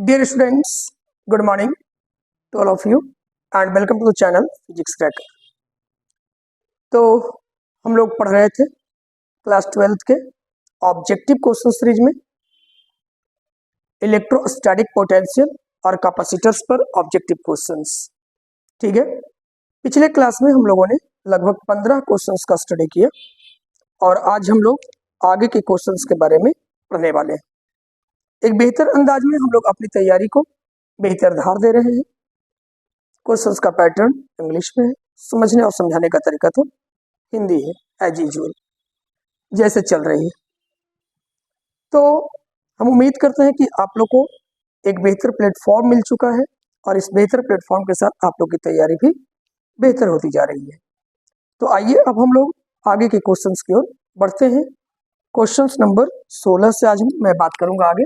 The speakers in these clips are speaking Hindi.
Dear students, good morning to all of you and welcome to the channel Physics Cracker। तो हम लोग पढ़ रहे थे क्लास 12th के ऑब्जेक्टिव क्वेश्चन सीरीज में इलेक्ट्रोस्टैटिक पोटेंशियल और कैपेसिटर्स पर ऑब्जेक्टिव क्वेश्चंस। ठीक है, पिछले क्लास में हम लोगों ने लगभग 15 क्वेश्चंस का स्टडी किया और आज हम लोग आगे के क्वेश्चंस के बारे में पढ़ने वाले हैं। एक बेहतर अंदाज में हम लोग अपनी तैयारी को बेहतर धार दे रहे हैं। क्वेश्चंस का पैटर्न इंग्लिश में है, समझने और समझाने का तरीका तो हिंदी है एज यूजुअल जैसे चल रही है। तो हम उम्मीद करते हैं कि आप लोग को एक बेहतर प्लेटफॉर्म मिल चुका है और इस बेहतर प्लेटफॉर्म के साथ आप लोग की तैयारी भी बेहतर होती जा रही है। तो आइए अब हम लोग आगे के क्वेश्चंस की ओर बढ़ते हैं। क्वेश्चंस नंबर 16 से आज मैं बात करूंगा। आगे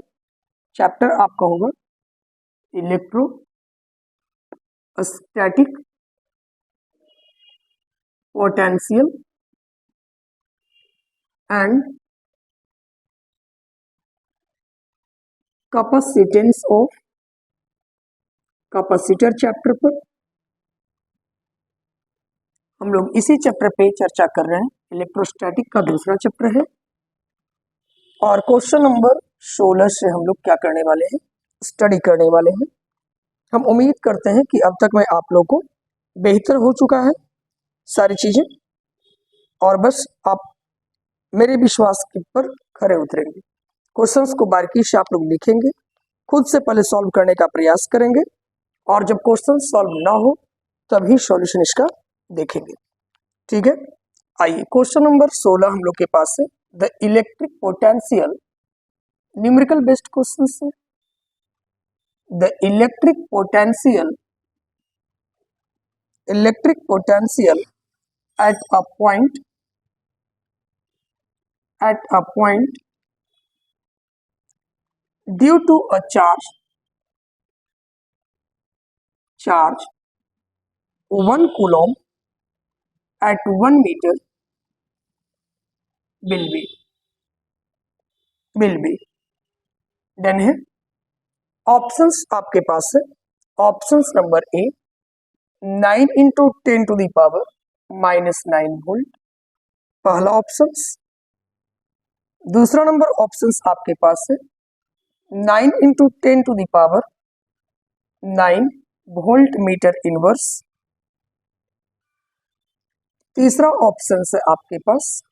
चैप्टर आपका होगा electrostatic potential and capacitance of capacitor. Chapter पर हम लोग इसी चैप्टर पे चर्चा कर रहे हैं। इलेक्ट्रोस्टैटिक का दूसरा चैप्टर है और क्वेश्चन नंबर 16 से हम लोग क्या करने वाले हैं, स्टडी करने वाले हैं। हम उम्मीद करते हैं कि अब तक मैं आप लोग को बेहतर हो चुका है सारी चीजें और बस आप मेरे विश्वास के पर खरे उतरेंगे। क्वेश्चंस को बारीकी से आप लोग लिखेंगे, खुद से पहले सॉल्व करने का प्रयास करेंगे और जब क्वेश्चन सॉल्व ना हो तभी सॉल्यूशन इसका देखेंगे। ठीक है, आइए क्वेश्चन नंबर 16 हम लोग के पास है the electric potential. Numerical based question है। The electric potential at a point due to a charge 1 coulomb at 1 meter will be done है। ऑप्शंस आपके पास है। Options number A 9 into 10 to the power -9 volt, पहला ऑप्शंस। दूसरा नंबर ऑप्शंस आपके पास है 9 into 10 to the power 9 volt metre inverse. तीसरा ऑप्शन है आपके पास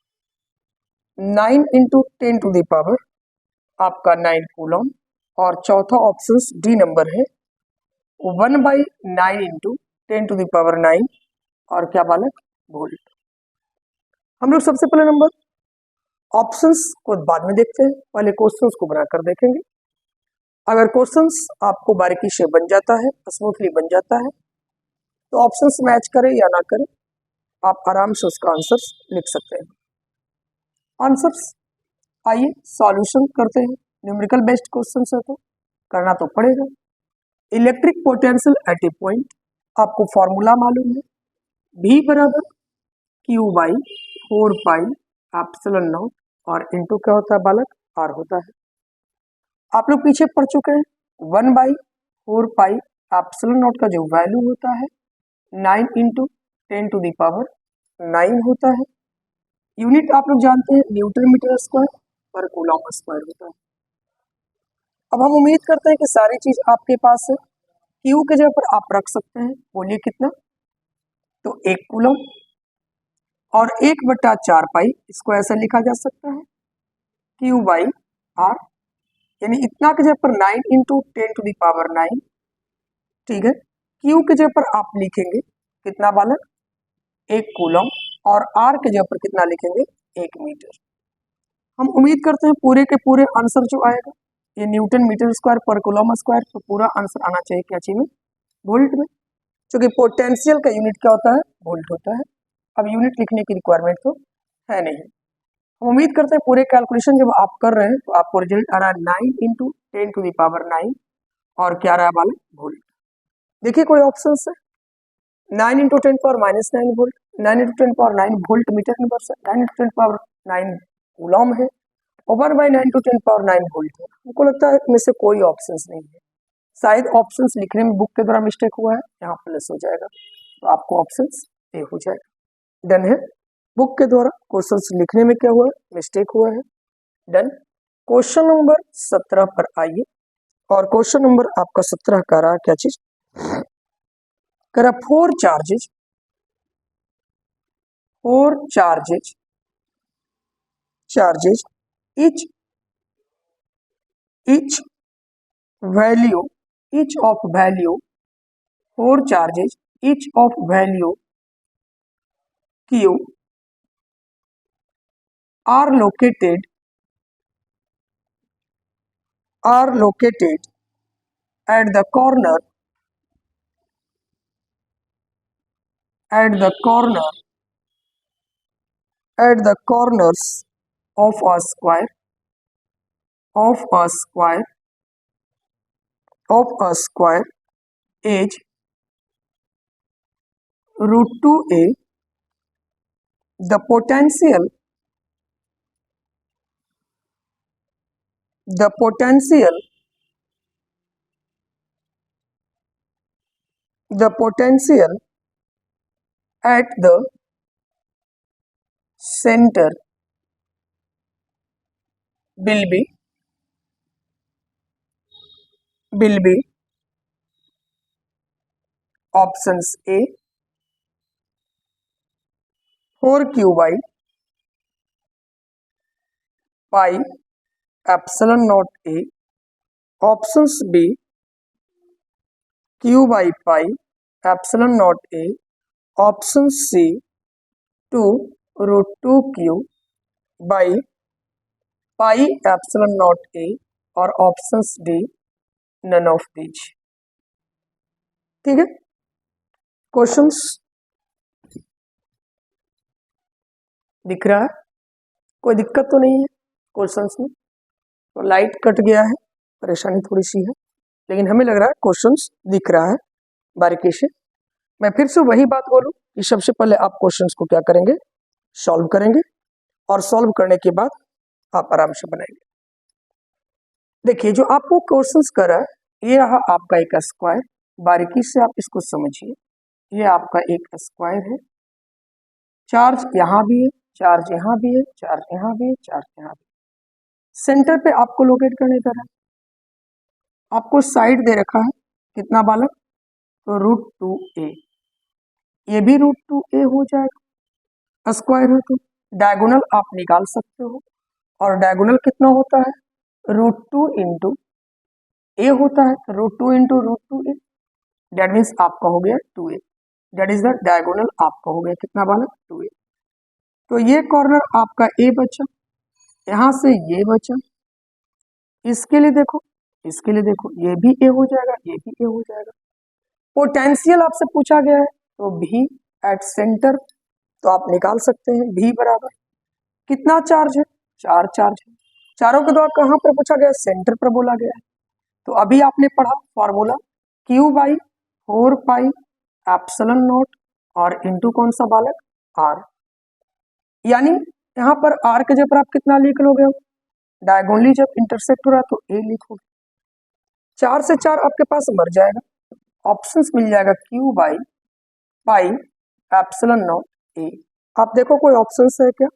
9 इंटू 10 टू द पावर आपका 9 कूलम और चौथा ऑप्शन डी नंबर है 1/9 इंटू 10 टू द पावर 9 और क्या बालक वोल्ट। हम लोग सबसे पहले नंबर ऑप्शंस को बाद में देखते हैं, पहले क्वेश्चंस को बनाकर देखेंगे। अगर क्वेश्चंस आपको बारीकी से बन जाता है, स्मूथली बन जाता है, तो ऑप्शंस मैच करें या ना करें आप आराम से उसका आंसर्स लिख सकते हैं। आंसर्स आइए सॉल्यूशन करते हैं। न्यूमेरिकल बेस्ड क्वेश्चन है तो करना तो पड़ेगा। Electric potential at A point, आपको फॉर्मूला मालूम है, V बराबर Q/4πε0 और इंटू क्या होता है बालक R होता है। आप लोग पीछे पढ़ चुके हैं 1/4πε0 का जो वैल्यू होता है 9 इंटू 10 टू द पावर 9 होता है। यूनिट आप लोग जानते हैं न्यूटन मीटर स्क्वायर पर कूलम स्क्वायर होता है। अब हम उम्मीद करते हैं कि सारी चीज आपके पास है। Q के जगह पर आप रख सकते हैं, बोलिए कितना, तो 1 कूलम और 1/4π इसको ऐसा लिखा जा सकता है Q/R, यानी इतना के जगह पर 9 इंटू 10 टू द पावर 9। ठीक है, Q के जगह पर आप लिखेंगे कितना बालक 1 कूलम और R के जगह पर कितना लिखेंगे 1 मीटर। हम उम्मीद करते हैं पूरे के पूरे आंसर जो आएगा ये न्यूटन मीटर स्क्वायर पर कूलम स्क्वायर, तो पूरा आंसर आना चाहिए क्या चीज में, वोल्ट में, क्योंकि पोटेंशियल का यूनिट क्या होता है, वोल्ट होता है। अब यूनिट लिखने की रिक्वायरमेंट तो है नहीं। हम उम्मीद करते हैं पूरे कैलकुलेशन जब आप कर रहे हैं तो आपको रिजल्ट आ रहा है 9 इंटू 10 टू द पावर 9 और क्या आ रहा है बालक वोल्ट। देखिए कोई ऑप्शन है 9 into 10 power -9 volt, 9 into 10 power 9 volt metre inverse है, 9 इंटू 10 पावर 9 कूलम है और 1/9 टू 10 पावर 9 वोल्ट है। हमको लगता है इसमें से कोई ऑप्शन नहीं है। शायद ऑप्शंस लिखने में बुक के द्वारा मिस्टेक हुआ है, यहाँ प्लस हो जाएगा, तो आपको ऑप्शंस ए हो जाएगा। डन है। बुक के द्वारा क्वेश्चंस लिखने में क्या हुआ है, मिस्टेक हुआ है। डन। क्वेश्चन नंबर 17 पर आइए, और क्वेश्चन नंबर आपका 17 का रहा क्या चीज, करा four charges each value each of value four charges each of value q are located at the corner at the corners of a square is root 2a. The potential at the center will be options A 4q by pi epsilon naught A, options B q by pi epsilon naught A, option C 2 root 2q by pi epsilon naught A, और options D none of these। ठीक है, क्वेश्चंस दिख रहा है, कोई दिक्कत तो नहीं है क्वेश्चंस में, तो लाइट कट गया है, परेशानी थोड़ी सी है, लेकिन हमें लग रहा है क्वेश्चंस दिख रहा है बारीकी से। मैं फिर से वही बात बोलूं कि सबसे पहले आप क्वेश्चंस को क्या करेंगे, सॉल्व करेंगे, और सॉल्व करने के बाद आप आराम से बनाएंगे। देखिए जो आपको क्वेश्चंस कर रहा है, ये रहा आपका एक स्क्वायर, बारीकी से आप इसको समझिए, ये आपका एक स्क्वायर है, चार्ज यहाँ भी है, चार्ज यहाँ भी है, चार्ज यहाँ भी है, चार्ज यहाँ भी है। सेंटर पे आपको लोकेट करने का है, आपको साइड दे रखा है कितना बालक, तो रूट 2a, ये भी रूट 2a हो जाएगा, स्क्वायर है तो डायगोनल आप निकाल सकते हो, और डायगोनल कितना होता है, रूट 2 इंटू ए होता है, root 2 into root 2a, that means आपका हो गया 2a, date is the diagonal आपका हो गया कितना बालक, 2a। तो ये कॉर्नर आपका ए बचा, यहां से ये बचा, इसके लिए देखो ये भी ए हो जाएगा, ये भी ए हो जाएगा। पोटेंशियल आपसे पूछा गया है, तो भी एट सेंटर, तो आप निकाल सकते हैं भी बराबर कितना चार्ज है, 4 चार्ज है, चारों के द्वारा कहां पर पूछा गया, सेंटर पर बोला गया है। तो अभी आपने पढ़ा formula q by 4 pi epsilon not और इंटू कौन सा बालक, r, यानी यहाँ पर r के जगह पर आप कितना लिख लोगे, डायगोनली जब इंटरसेक्ट हो रहा है तो a लिखोगे, 4 से 4 आपके पास मर जाएगा, ऑप्शंस मिल जाएगा q by pi epsilon not a। आप देखो कोई ऑप्शंस है क्या,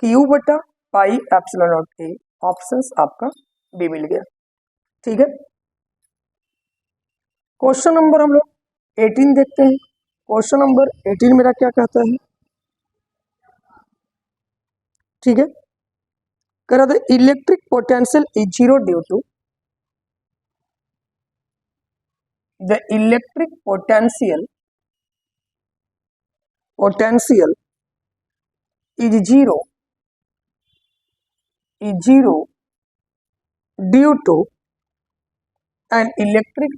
q बटा pi epsilon not a, options आपका b मिल गया। ठीक है, क्वेश्चन नंबर हम लोग 18 देखते हैं। क्वेश्चन नंबर 18 मेरा क्या कहता है, ठीक है, कह रहा था electric potential is zero due to the electric potential is zero due to an electric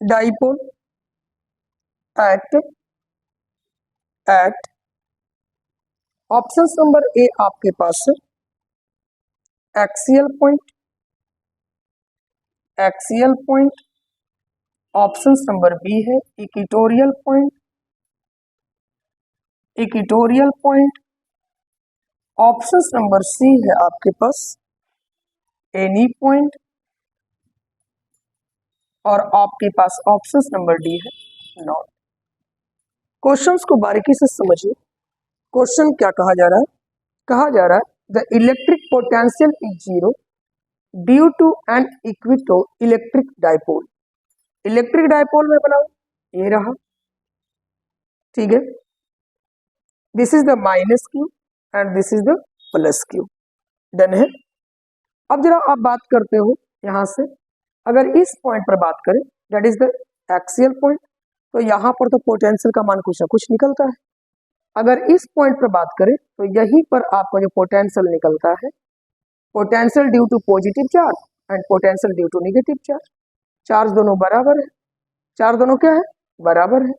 dipole at option number A आपके पास axial point, option number B है equatorial point, option number C है आपके पास एनी पॉइंट, और आपके पास ऑप्शन नंबर डी है नॉट। क्वेश्चंस को बारीकी से समझिए। क्वेश्चन क्या कहा जा रहा है? कहा जा रहा है the electric potential is zero due to an equatorial electric dipole. Electric dipole में बनाओ, ये रहा, ठीक है। This is the minus Q and this is the plus Q. Done है। अब जरा आप बात करते हो यहां से, अगर इस पॉइंट पर बात करें that is the axial point, तो यहां पर तो पोटेंशियल का मान कुछ ना कुछ निकलता है। अगर इस पॉइंट पर बात करें तो यहीं पर आपका जो पोटेंशियल निकलता है, potential due to positive charge and potential due to negative charge, charge दोनों बराबर है, चार्ज दोनों क्या है? बराबर है।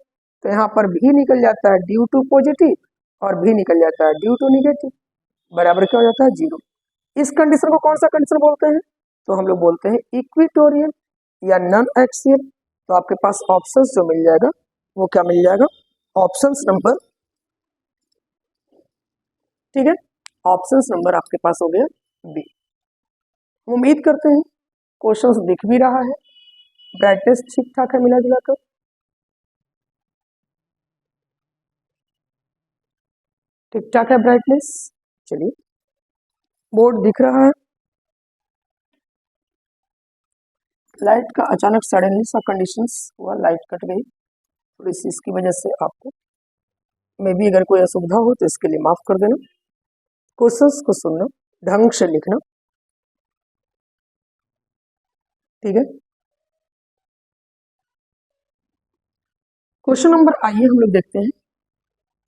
तो यहाँ पर भी निकल जाता है ड्यू टू पॉजिटिव और भी निकल जाता है ड्यू टू नेगेटिव, बराबर क्या हो जाता है? जीरो। इस कंडीशन को कौन सा कंडीशन बोलते हैं? तो हम लोग बोलते हैं इक्विटोरियल या नॉन एक्सियल। तो आपके पास ऑप्शंस जो मिल जाएगा वो क्या मिल जाएगा? ऑप्शंस नंबर, ठीक है, ऑप्शंस नंबर आपके पास हो गया बी। उम्मीद करते हैं क्वेश्चंस दिख भी रहा है, ब्राइटनेस ठीक ठाक है मिला जुला कर। ठीक ठाक है ब्राइटनेस। चलिए, बोर्ड दिख रहा है। लाइट का अचानक सडनली सा कंडीशंस हुआ, लाइट कट गई थोड़ी सी, इसकी वजह से आपको मे भी अगर कोई असुविधा हो तो इसके लिए माफ कर देना। क्वेश्चंस को सुनना, ढंग से लिखना, ठीक है। क्वेश्चन नंबर आइए हम लोग देखते हैं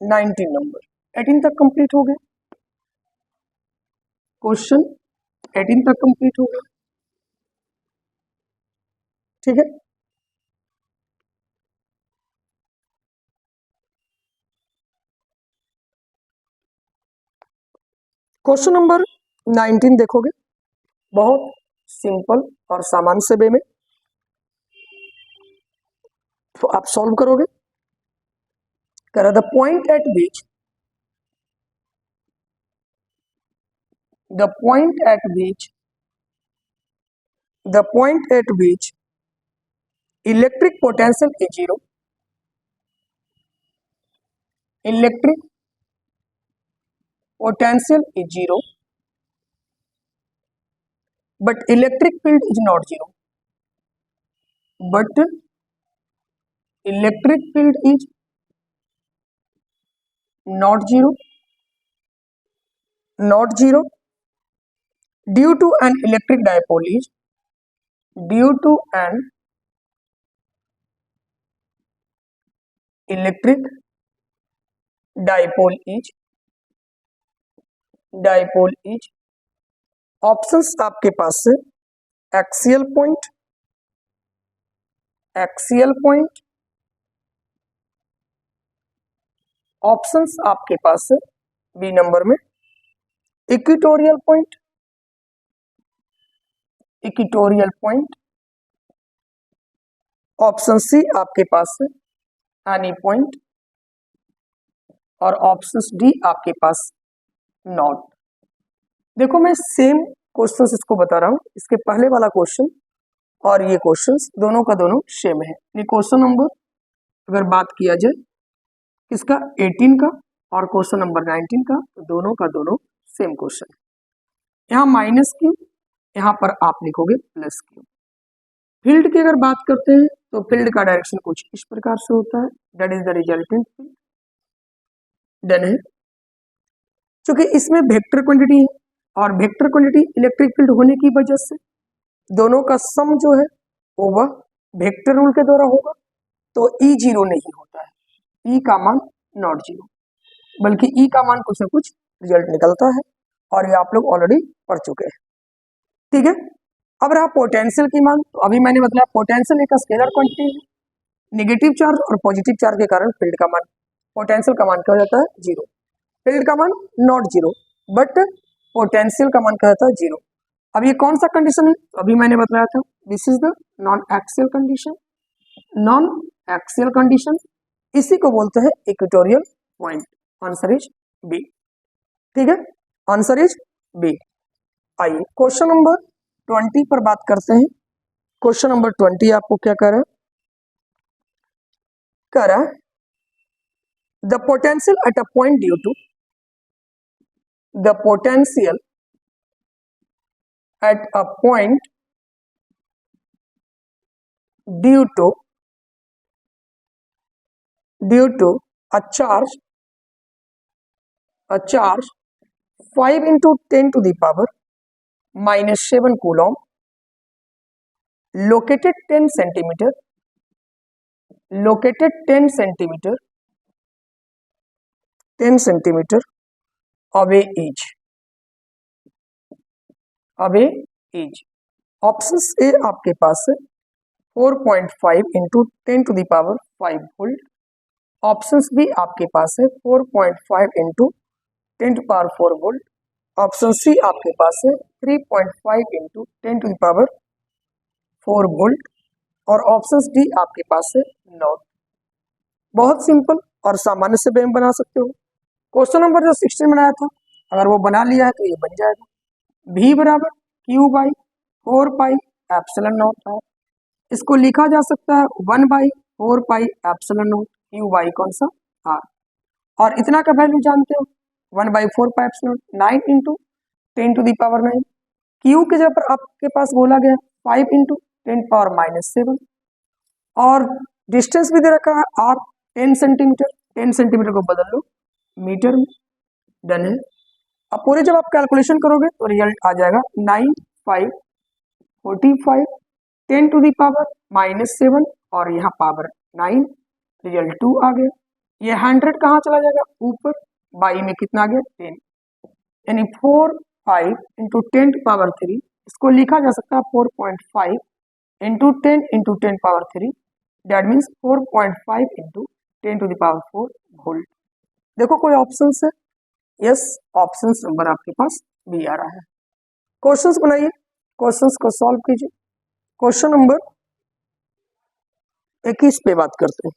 19 नंबर। 18 तक कंप्लीट हो गया, क्वेश्चन 18 तक कंप्लीट हो गया, ठीक है। क्वेश्चन नंबर 19 देखोगे, बहुत सिंपल और सामान्य से वे में तो आप सॉल्व करोगे। कर the point eight which the point at which electric potential is zero, electric potential is zero but electric field is not zero, but electric field is not zero due to an electric dipole is electric dipole is options आपके पास से एक्सियल पॉइंट, ऑप्शंस आपके पास से बी नंबर में इक्विटोरियल पॉइंट, ऑप्शन सी आपके पास से एनी पॉइंट, और ऑप्शन डी आपके पास नॉट। देखो मैं सेम क्वेश्चंस इसको बता रहा हूं, इसके पहले वाला क्वेश्चन और ये क्वेश्चंस दोनों का दोनों सेम है। ये क्वेश्चन नंबर अगर बात किया जाए किसका, 18 का, और क्वेश्चन नंबर 19 का, तो दोनों का दोनों सेम क्वेश्चन है। यहाँ माइनस क्यू, यहाँ पर आप लिखोगे प्लस क्यू। फील्ड की अगर बात करते हैं तो फील्ड का डायरेक्शन कुछ इस प्रकार से होता है, that is the resultant field. Done है। क्योंकि इसमें वेक्टर क्वांटिटी है और वेक्टर क्वांटिटी इलेक्ट्रिक फील्ड होने की वजह से दोनों का सम जो है वो वह वेक्टर रूल के द्वारा होगा, तो ई जीरो नहीं होता है, ई का मान नॉट जीरो, बल्कि ई का मान कुछ ना कुछ रिजल्ट निकलता है, और ये आप लोग ऑलरेडी पढ़ चुके हैं, ठीक है। अब रहा पोटेंशियल की मान, तो अभी मैंने बताया पोटेंशियल एक स्केलर क्वांटिटी है, नेगेटिव चार्ज और पॉजिटिव चार्ज के कारण फील्ड का मान, पोटेंशियल का मान क्या हो जाता है? जीरो। फील्ड का मान नॉट जीरो बट पोटेंशियल का मान क्या होता है? जीरो। अब ये कौन सा कंडीशन है? अभी मैंने बताया था this is the non axial condition, इसी को बोलते हैं equatorial point. Answer is B, ठीक है। Answer is B. आइए क्वेश्चन नंबर 20 पर बात करते हैं। क्वेश्चन नंबर 20 आपको क्या कह रहा है the potential at a point due to the potential at a point due to a charge 5 into 10 to the power minus 7 coulomb located 10 centimeter away each option A आपके पास है 4.5 into 10 to the power 5 volt. Option B आपके पास है 4.5 into 10 to the power 4 volt. Option C आपके पास है 3.5 into 10 to the power 4 volt और ऑप्शन डी आपके पास है 9। बहुत सिंपल और सामान्य से भी बना सकते हो। क्वेश्चन नंबर जो 16 बनाया था अगर वो बना लिया है तो ये बन जाएगा v बराबर Q by 4 pi epsilon not है। इसको लिखा जा सकता है 1 by 4 pi epsilon not Q by कौन सा आर। और इतना का वैल्यू जानते हो 1 by 4 pi epsilon 9 into 10 to the power 9। Q के जगह पर आपके पास बोला गया 5 इंटू 10 पावर माइनस 7 और डिस्टेंस भी दे रखा है आर 10 सेंटीमीटर। 10 सेंटीमीटर को बदल लो मीटर में। डन है। अब पूरे जब आप कैलकुलेशन करोगे तो रिजल्ट आ जाएगा 9 5 45 10 टू दी पावर माइनस 7 और यहाँ पावर 9 रिजल्ट 2 आ गया। ये 100 कहाँ चला जाएगा ऊपर बाई में कितना आ गया 10 यानी 4 5 इंटू 10 पावर 3। इसको लिखा जा सकता है 4.5 into 10 into 10 power 3 that means 4.5 into 10 to the power 4 volt. देखो कोई ऑप्शन है यस ऑप्शन नंबर आपके पास भी आ रहा है। क्वेश्चंस बनाइए क्वेश्चंस को सॉल्व कीजिए। क्वेश्चन नंबर 21 पे बात करते हैं।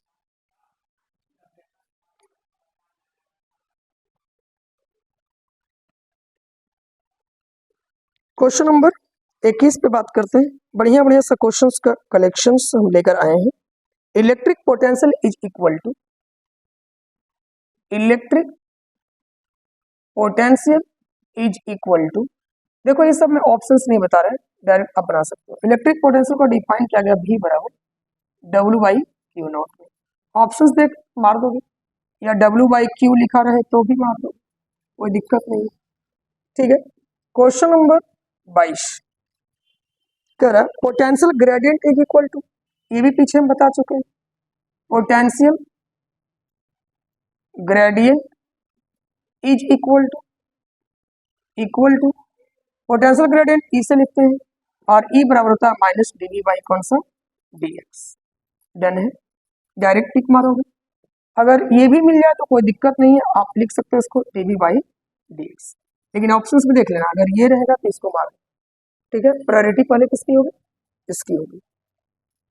क्वेश्चन नंबर 21 पे बात करते हैं। बढ़िया बढ़िया सा क्वेश्चंस का कलेक्शंस हम लेकर आए हैं। Electric potential is equal to देखो ये सब में ऑप्शंस नहीं बता रहे डायरेक्ट आप बना सकते हो। इलेक्ट्रिक पोटेंशियल को डिफाइन किया गया V बराबर W बाई क्यू नॉट में। ऑप्शंस देख मार दोगे या W बाई क्यू लिखा रहे तो भी मार दो कोई दिक्कत नहीं है। ठीक है। क्वेश्चन नंबर 22 कह रहा है potential gradient is equal to, ये भी पीछे हम बता चुके हैं। Potential gradient is equal to potential gradient E से लिखते हैं और ई बराबर होता है माइनस dv बाई कौन सा dx। डन है। डायरेक्ट टिक मारोगे। अगर ये भी मिल जाए तो कोई दिक्कत नहीं है आप लिख सकते हो इसको dv बाई dx। लेकिन ऑप्शंस में देख लेना अगर ये रहेगा तो इसको मारो। ठीक है। प्रायोरिटी पहले किसकी होगी इसकी होगी।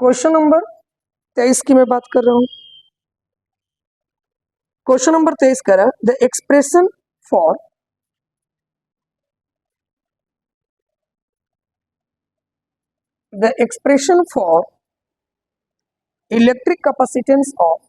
क्वेश्चन नंबर 23 की मैं बात कर रहा हूं। क्वेश्चन नंबर 23 कह रहा है the expression for electric capacitance of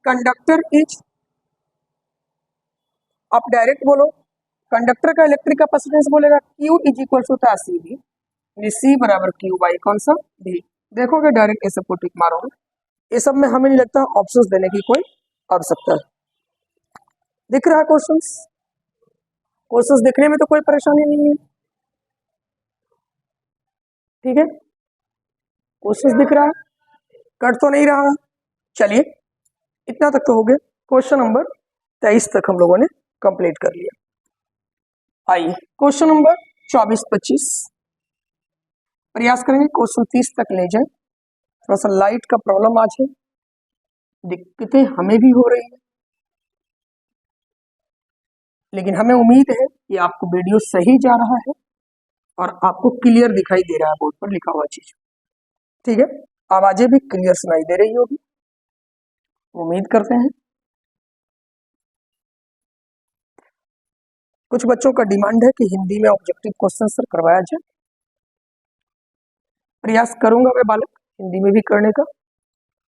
conductor is, आप डायरेक्ट बोलो कंडक्टर का इलेक्ट्रिक कैपेसिटेंस बोलेगा Q इज इक्वल होता है CV, C बराबर Q बाई कौन सा D। देखोगे डायरेक्ट ऐसे को टिक मारोगे। ये सब में हमें नहीं लगता ऑप्शंस देने की कोई आवश्यकता है। दिख रहा है क्वेश्चंस देखने में तो कोई परेशानी नहीं है। ठीक है। क्वेश्चंस दिख रहा है कट तो नहीं रहा है। चलिए इतना तक तो हो गया। क्वेश्चन नंबर 23 तक हम लोगों ने कंप्लीट कर लिया। आइए क्वेश्चन नंबर 24-25 प्रयास करेंगे क्वेश्चन 30 तक ले जाए। थोड़ा सा लाइट का प्रॉब्लम आज है, दिक्कतें हमें भी हो रही है। लेकिन हमें उम्मीद है कि आपको वीडियो सही जा रहा है और आपको क्लियर दिखाई दे रहा है बोर्ड पर लिखा हुआ चीज। ठीक है, आवाजें भी क्लियर सुनाई दे रही होगी, उम्मीद करते हैं। कुछ बच्चों का डिमांड है कि हिंदी में ऑब्जेक्टिव क्वेश्चन सर करवाया जाए। प्रयास करूंगा मैं बालक हिंदी में भी करने का,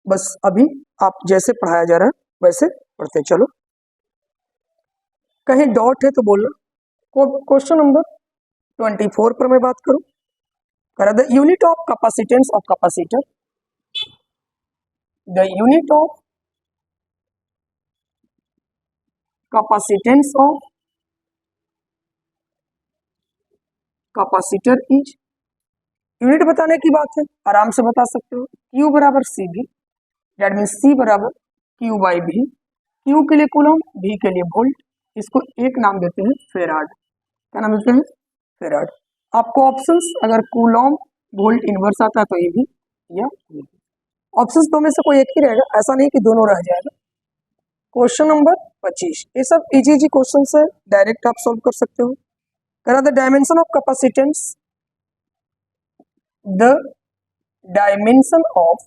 बस अभी आप जैसे पढ़ाया जा रहा है वैसे पढ़ते चलो। कहीं डॉट है तो बोलना। क्वेश्चन नंबर 24 पर मैं बात करूं, करा the unit of capacitance of capacitor, the unit of capacitance of capacitor is, unit बताने की बात है आराम से बता सकते हो, Q बराबर सी भी, दैट मीन C बराबर Q बाई भी, Q के लिए कूलम, V के लिए वोल्ट, इसको एक नाम देते हैं फेराड। क्या नाम देते हैं? फेराड। आपको ऑप्शंस अगर कूलम वोल्ट इनवर्स आता है तो ये भी या ये भी, ऑप्शंस दो में से कोई एक ही रहेगा, ऐसा नहीं कि दोनों रह जाएगा। क्वेश्चन नंबर 25, ये सब इजी क्वेश्चन है, डायरेक्ट आप सॉल्व कर सकते हो। करा the dimension of capacitance, the dimension of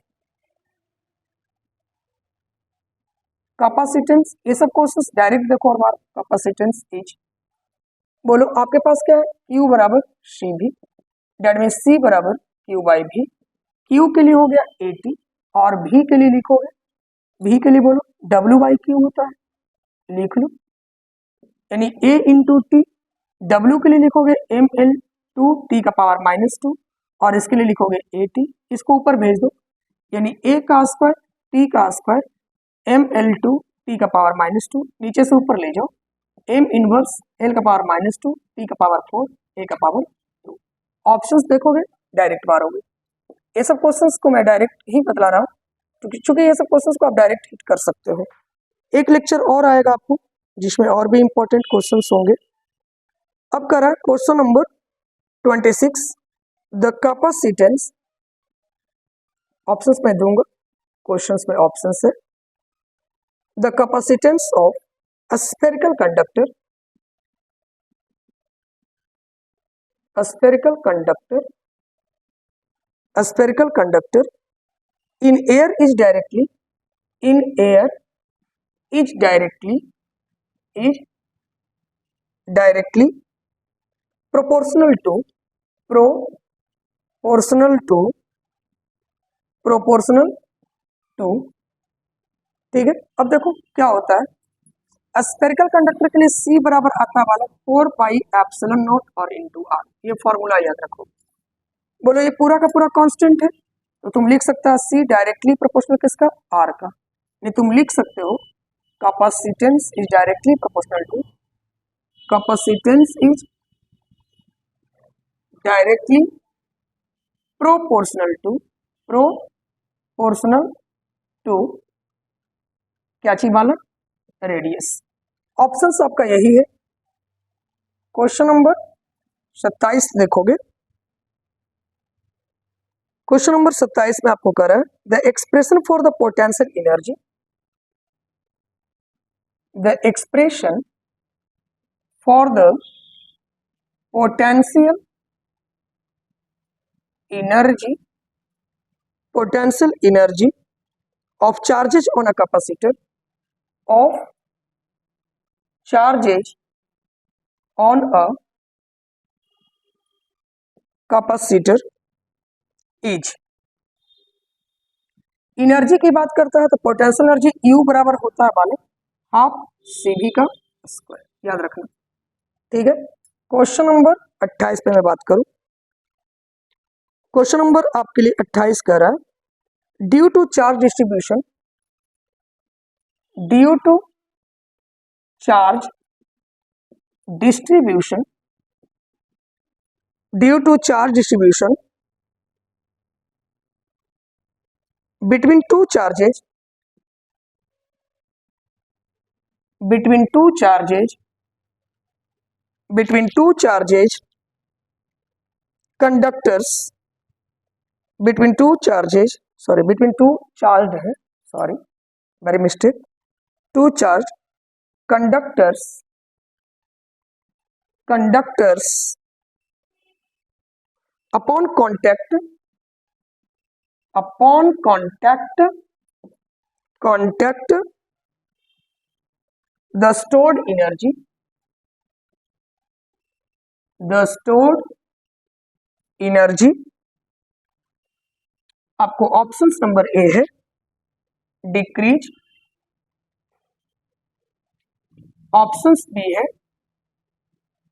capacitance, ये सब क्वेश्चंस डायरेक्ट देखो और बार। कैपेसिटेंस इज, बोलो आपके पास क्या है, Q बराबर सी भी, डेट मीन C बराबर Q बाई भी, Q के लिए हो गया 80 और V के लिए लिखोगे, V के लिए बोलो W बाई Q होता है, लिख लो, यानी A इंटू टी, W के लिए लिखोगे ML 2 T का पावर -2 और इसके लिए लिखोगे 80, इसको ऊपर भेज दो, यानी A का स्क्वायर T का स्क्वायर ML2 T का पावर -2, नीचे से ऊपर ले जाओ, M इनवर्स L का पावर -2 T का पावर 4 A का पावर 2। ऑप्शंस देखोगे डायरेक्ट मारोगे। ये सब क्वेश्चंस को मैं डायरेक्ट ही बतला रहा हूँ क्योंकि ये सब क्वेश्चंस को आप डायरेक्ट हिट कर सकते हो। एक लेक्चर और आएगा आपको जिसमें और भी इंपॉर्टेंट क्वेश्चंस होंगे। अब करा question number 26, the capacitance, options में दूंगा, क्वेश्चंस में ऑप्शंस है, the capacitance of a spherical conductor, a spherical conductor, a spherical conductor in air is directly, in air is directly proportional to ठीक है। अब देखो क्या होता है, स्फेरिकल कंडक्टर के लिए C बराबर आता है वाला 4 पाई एप्सिलॉन नॉट और इनटू R, ये फॉर्मूला याद रखो। बोलो ये पूरा का पूरा कांस्टेंट है तो तुम लिख सकता है C डायरेक्टली प्रोपोर्शनल किसका, R का, नहीं तुम लिख सकते हो capacitance is directly proportional to, capacitance is directly proportional to क्या चीज वाला, रेडियस। ऑप्शंस आपका यही है। क्वेश्चन नंबर 27 देखोगे, क्वेश्चन नंबर 27 में आपको कह रहा है the expression for the potential energy, the expression for the potential energy of charges on a capacitor, of charges on a capacitor is, energy की बात करता है तो पोटेंशियल एनर्जी U बराबर होता है वाले हाफ CV का स्क्वायर, याद रखना। ठीक है, क्वेश्चन नंबर 28 पे मैं बात करूं, क्वेश्चन नंबर आपके लिए 28 कह रहा है due to charge distribution, due to charge distribution, due to charge distribution between two charges, between two charges, between two charges, conductors, between two charges, sorry between two charged है, sorry very mistake, two charged conductors conductors upon contact the stored energy आपको ऑप्शन नंबर ए है डिक्रीज, ऑप्शन बी है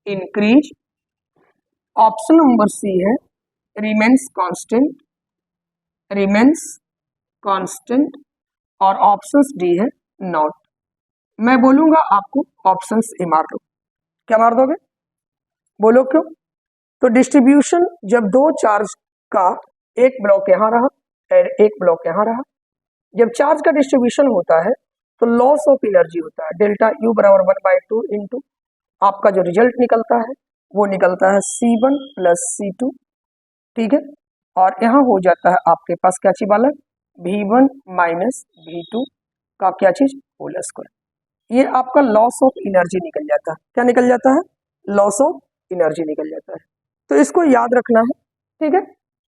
इंक्रीज, ऑप्शन नंबर सी है रिमेन्स कांस्टेंट और ऑप्शन डी है नॉट। मैं बोलूंगा आपको ऑप्शन ए मार दो। क्या मार दोगे? बोलो क्यों? तो डिस्ट्रीब्यूशन जब दो चार्ज का एक ब्लॉक यहाँ रहा और एक ब्लॉक यहाँ रहा, जब चार्ज का डिस्ट्रीब्यूशन होता है तो लॉस ऑफ एनर्जी होता है डेल्टा यू बराबर 1/2 इंटू आपका जो रिजल्ट निकलता है वो निकलता है C1 प्लस C2, ठीक है। और यहाँ हो जाता है आपके पास क्या चीज वाला V1 माइनस V2 का क्या चीज होल स्क्वायर। ये आपका लॉस ऑफ एनर्जी निकल जाता है। क्या निकल जाता है? लॉस ऑफ एनर्जी निकल जाता है। तो इसको याद रखना है, ठीक है।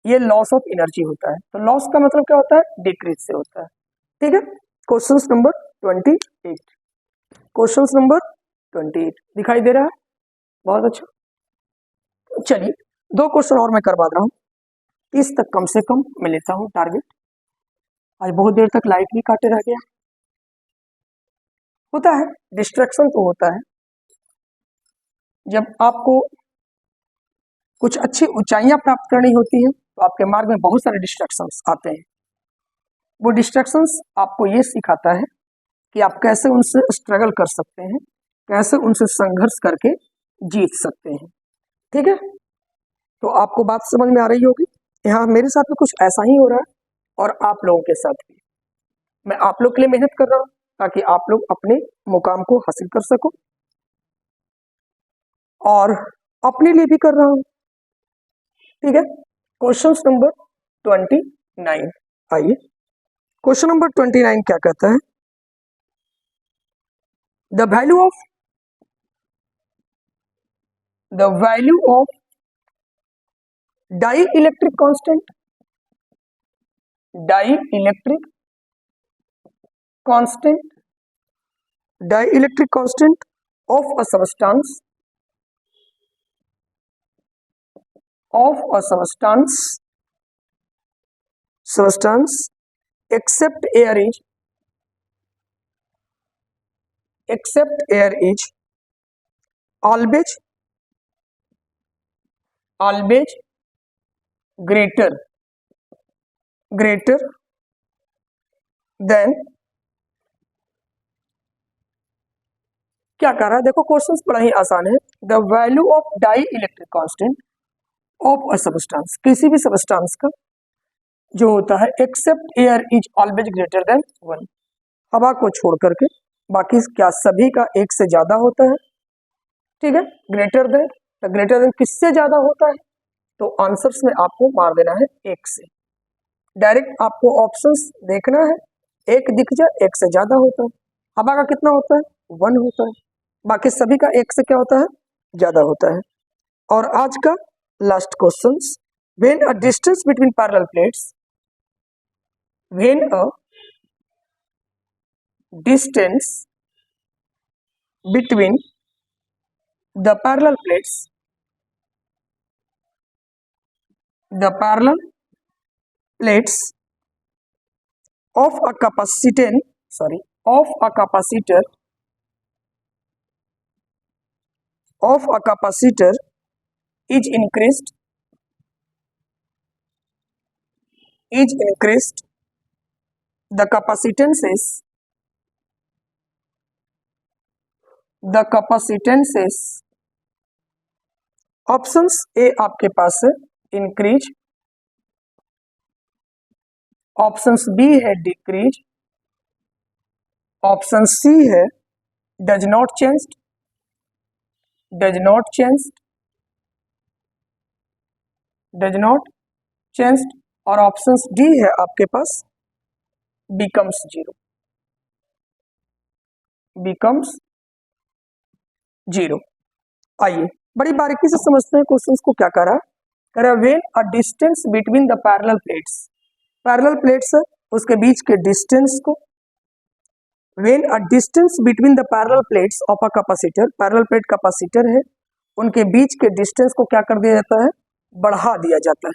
ये लॉस ऑफ एनर्जी होता है। तो लॉस का मतलब क्या होता है? डिक्रीज से होता है, ठीक है। क्वेश्चन नंबर 28, क्वेश्चन नंबर 28 दिखाई दे रहा है? बहुत अच्छा। चलिए 2 क्वेश्चन और मैं करवा रहा हूँ, 30 तक कम से कम मैं लेता हूँ टारगेट। आज बहुत देर तक लाइट भी काटे रह गया। होता है, डिस्ट्रैक्शन तो होता है। जब आपको कुछ अच्छी ऊंचाइयां प्राप्त करनी होती है तो आपके मार्ग में बहुत सारे डिस्ट्रैक्शंस आते हैं। वो डिस्ट्रैक्शंस आपको ये सिखाता है कि आप कैसे उनसे स्ट्रगल कर सकते हैं, कैसे उनसे संघर्ष करके जीत सकते हैं, ठीक है। तो आपको बात समझ में आ रही होगी। यहाँ मेरे साथ में कुछ ऐसा ही हो रहा है और आप लोगों के साथ भी। मैं आप लोग के लिए मेहनत कर रहा हूँ ताकि आप लोग अपने मुकाम को हासिल कर सको और अपने लिए भी कर रहा हूँ, ठीक है। क्वेश्चन नंबर 29 आइए। क्वेश्चन नंबर 29 क्या कहता है? The value of dielectric constant of a substance except air is always greater than, क्या कर रहा है? देखो क्वेश्चंस बड़ा ही आसान है। The value of dielectric constant of a substance, किसी भी सबस्टेंस का जो होता है except air is always greater than 1, हवा को छोड़ करके बाकी क्या सभी का 1 से ज्यादा होता है, ठीक है। ग्रेटर देन किससे ज्यादा होता है? तो आंसर्स में आपको मार देना है 1 से। डायरेक्ट आपको ऑप्शंस देखना है, 1 दिख जाए 1 से ज्यादा होता है, हवा का कितना होता है? 1 होता है, बाकी सभी का 1 से क्या होता है? ज्यादा होता है। और आज का last question, when a distance between parallel plates, when a distance between the parallel plates of a capacitor is increased, the capacitances options A आपके पास है इंक्रीज, ऑप्शंस बी है डिक्रीज, ऑप्शन सी है डज नॉट चेंज और ऑप्शंस डी है आपके पास बिकम्स जीरो। आइए बड़ी बारीकी से समझते हैं क्वेश्चंस को। क्या करा when a distance between the parallel plates उसके बीच के डिस्टेंस को, when a distance between the parallel plates of a capacitor, parallel plate capacitor है, उनके बीच के डिस्टेंस को क्या कर दिया जाता है, बढ़ा दिया जाता है।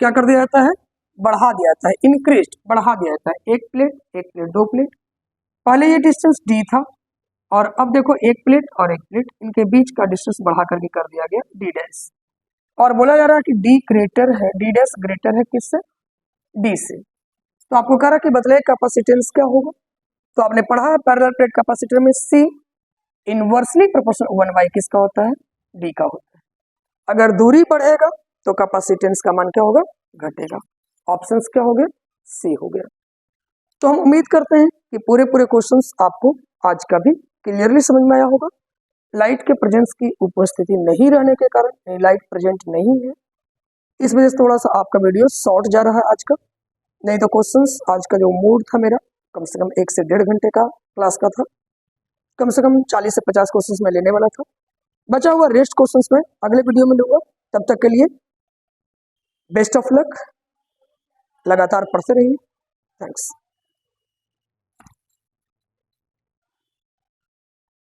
क्या कर दिया जाता है, बढ़ा दिया जाता है, इंक्रीज, बढ़ा दिया जाता है। एक प्लेट, दो प्लेट, पहले ये डिस्टेंस डी था और अब देखो एक प्लेट और एक प्लेट, इनके बीच का डिस्टेंस बढ़ा करके कर दिया गया डी डैश। और बोला जा रहा है कि डी ग्रेटर है, डी डैश ग्रेटर है किससे, डी से। तो आपको कह रहा है कि बतलाइए कैपेसिटेंस क्या होगा। तो आपने पढ़ा है पैरेलल प्लेट कैपेसिटर में सी इनवर्सली प्रोपोर्शनल 1/, किसका होता है, डी का होता है। अगर दूरी बढ़ेगा तो कैपेसिटेंस का मान क्या होगा, घटेगा। ऑप्शंस क्या हो गए, सी हो गया। तो हम उम्मीद करते हैं कि पूरे क्वेश्चंस आपको आज का भी क्लियरली समझ में आया होगा। लाइट के प्रेजेंस की उपस्थिति नहीं रहने के कारण, लाइट प्रेजेंट नहीं है, इस वजह से थोड़ा सा आपका वीडियो शॉर्ट जा रहा है आज का। नहीं तो क्वेश्चंस आज का जो मूड था मेरा कम से कम 1 से 1.5 घंटे का क्लास का था, कम से कम 40 से 50 क्वेश्चंस में लेने वाला था। बचा हुआ रेस्ट क्वेश्चंस में अगले वीडियो में लूंगा। तब तक के लिए बेस्ट ऑफ लक, लगातार पढ़ते रहिए। थैंक्स।